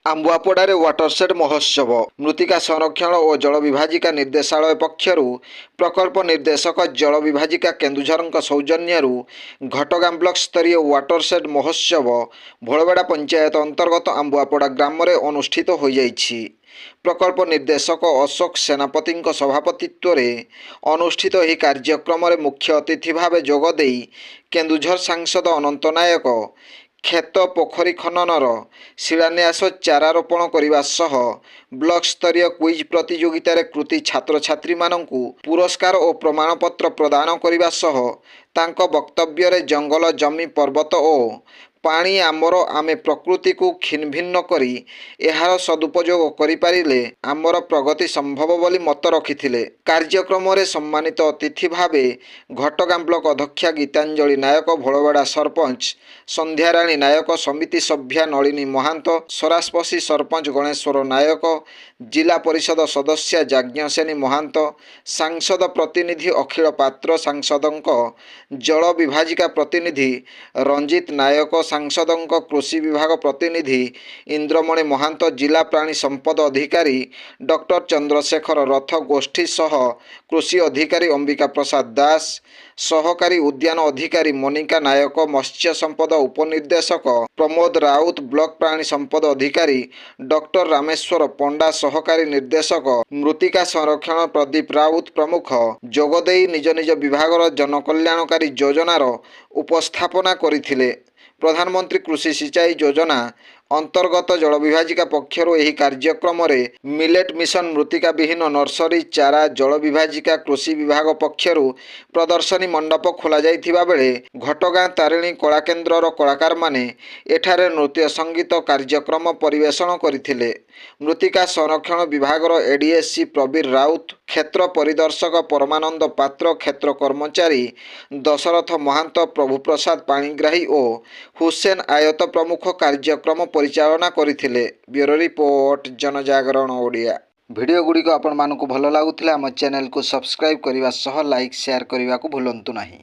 ଆମ୍ବୁଆପଡ଼ାରେ ୱାଟରସେଡ୍ ମହୋତ୍ସବ। ମୃତ୍ତିକା ସଂରକ୍ଷଣ ଓ ଜଳ ବିଭାଜିକା ନିର୍ଦ୍ଦେଶାଳୟ ପକ୍ଷରୁ ପ୍ରକଳ୍ପ ନିର୍ଦ୍ଦେଶକ ଜଳ ବିଭାଜିକା କେନ୍ଦୁଝରଙ୍କ ସୌଜନ୍ୟରୁ ଘଟଗାଁ ବ୍ଲକ ସ୍ତରୀୟ ୱାଟରସେଡ୍ ମହୋତ୍ସବ ଭୋଳବେଡ଼ା ପଞ୍ଚାୟତ ଅନ୍ତର୍ଗତ ଆମ୍ବୁଆପଡ଼ା ଗ୍ରାମରେ ଅନୁଷ୍ଠିତ ହୋଇଯାଇଛି। ପ୍ରକଳ୍ପ ନିର୍ଦ୍ଦେଶକ ଅଶୋକ ସେନାପତିଙ୍କ ସଭାପତିତ୍ୱରେ ଅନୁଷ୍ଠିତ ଏହି କାର୍ଯ୍ୟକ୍ରମରେ ମୁଖ୍ୟ ଅତିଥି ଭାବେ ଯୋଗଦେଇ କେନ୍ଦୁଝର ସାଂସଦ ଅନନ୍ତ ନାୟକ କ୍ଷେତ ପୋଖରୀ ଖନନର ଶିଳାନ୍ୟାସ ଚାରା ରୋପଣ କରିବା ସହ ବ୍ଲକ ସ୍ତରୀୟ କୁଇଜ୍ ପ୍ରତିଯୋଗିତାରେ କୃତି ଛାତ୍ରଛାତ୍ରୀମାନଙ୍କୁ ପୁରସ୍କାର ଓ ପ୍ରମାଣପତ୍ର ପ୍ରଦାନ କରିବା ସହ ତାଙ୍କ ବକ୍ତବ୍ୟରେ ଜଙ୍ଗଲ ଜମି ପର୍ବତ ଓ ପାଣି ଆମର ଆମେ ପ୍ରକୃତିକୁ ଖିନଭିନ୍ନ କରି ଏହାର ସଦୁପଯୋଗ କରିପାରିଲେ ଆମର ପ୍ରଗତି ସମ୍ଭବ ବୋଲି ମତ ରଖିଥିଲେ। କାର୍ଯ୍ୟକ୍ରମରେ ସମ୍ମାନିତ ଅତିଥି ଭାବେ ଘଟଗାଁ ବ୍ଲକ ଅଧ୍ୟକ୍ଷା ଗୀତାଞ୍ଜଳି ନାୟକ, ଭୋଳବେଡ଼ା ସରପଞ୍ଚ ସନ୍ଧ୍ୟାରାଣୀ ନାୟକ, ସମିତି ସଭ୍ୟା ନଳିନୀ ମହାନ୍ତ, ସରାସପଶି ସରପଞ୍ଚ ଗଣେଶ୍ୱର ନାୟକ, ଜିଲ୍ଲା ପରିଷଦ ସଦସ୍ୟା ଯାଜ୍ଞସେନୀ ମହାନ୍ତ, ସାଂସଦ ପ୍ରତିନିଧି ଅଖିଳ ପାତ୍ର, ସାଂସଦଙ୍କ ଜଳ ବିଭାଜିକା ପ୍ରତିନିଧି ରଞ୍ଜିତ ନାୟକ, ସାଂସଦଙ୍କ କୃଷି ବିଭାଗ ପ୍ରତିନିଧି ଇନ୍ଦ୍ରମଣି ମହାନ୍ତ, ଜିଲ୍ଲା ପ୍ରାଣୀ ସମ୍ପଦ ଅଧିକାରୀ ଡକ୍ଟର ଚନ୍ଦ୍ରଶେଖର ରଥ ଗୋଷ୍ଠୀ ସହ କୃଷି ଅଧିକାରୀ ଅମ୍ବିକା ପ୍ରସାଦ ଦାସ, ସହକାରୀ ଉଦ୍ୟାନ ଅଧିକାରୀ ମନିକା ନାୟକ, ମତ୍ସ୍ୟ ସମ୍ପଦ ଉପନିର୍ଦ୍ଦେଶକ ପ୍ରମୋଦ ରାଉତ, ବ୍ଲକ ପ୍ରାଣୀ ସମ୍ପଦ ଅଧିକାରୀ ଡକ୍ଟର ରାମେଶ୍ୱର ପଣ୍ଡା, ସହକାରୀ ନିର୍ଦ୍ଦେଶକ ମୃତ୍ତିକା ସଂରକ୍ଷଣ ପ୍ରଦୀପ ରାଉତ ପ୍ରମୁଖ ଯୋଗଦେଇ ନିଜ ନିଜ ବିଭାଗର ଜନକଲ୍ୟାଣକାରୀ ଯୋଜନାର ଉପସ୍ଥାପନା କରିଥିଲେ। ପ୍ରଧାନମନ୍ତ୍ରୀ କୃଷି ସିଞ୍ଚାଇ ଯୋଜନା ଅନ୍ତର୍ଗତ ଜଳ ବିଭାଜିକା ପକ୍ଷରୁ ଏହି କାର୍ଯ୍ୟକ୍ରମରେ ମିଲେଟ୍ ମିଶନ ମୃତ୍ତିକା ବିହୀନ ନର୍ସରୀ ଚାରା, ଜଳ ବିଭାଜିକା କୃଷି ବିଭାଗ ପକ୍ଷରୁ ପ୍ରଦର୍ଶନୀ ମଣ୍ଡପ ଖୋଲାଯାଇଥିବା ବେଳେ ଘଟଗାଁ ତାରିଣୀ କଳାକେନ୍ଦ୍ରର କଳାକାରମାନେ ଏଠାରେ ନୃତ୍ୟ ସଙ୍ଗୀତ କାର୍ଯ୍ୟକ୍ରମ ପରିବେଷଣ କରିଥିଲେ। ମୃତ୍ତିକା ସଂରକ୍ଷଣ ବିଭାଗର ଏଡିଏସି ପ୍ରବୀର ରାଉତ, କ୍ଷେତ୍ର ପରିଦର୍ଶକ ପରମାନନ୍ଦ ପାତ୍ର, କ୍ଷେତ୍ର କର୍ମଚାରୀ ଦଶରଥ ମହାନ୍ତ, ପ୍ରଭୁପ୍ରସାଦ ପାଣିଗ୍ରାହୀ ଓ ହୁସେନ ଆୟତ ପ୍ରମୁଖ କାର୍ଯ୍ୟକ୍ରମ ପରିଚାଳନା କରିଥିଲେ। ବ୍ୟୁରୋ ରିପୋର୍ଟ, ଜନଜାଗରଣ ଓଡ଼ିଆ। ଭିଡ଼ିଓ ଗୁଡ଼ିକ ଆପଣମାନଙ୍କୁ ଭଲ ଲାଗୁଥିଲେ ଆମ ଚ୍ୟାନେଲକୁ ସବସ୍କ୍ରାଇବ୍ କରିବା ସହ ଲାଇକ୍ ସେୟାର କରିବାକୁ ଭୁଲନ୍ତୁ ନାହିଁ।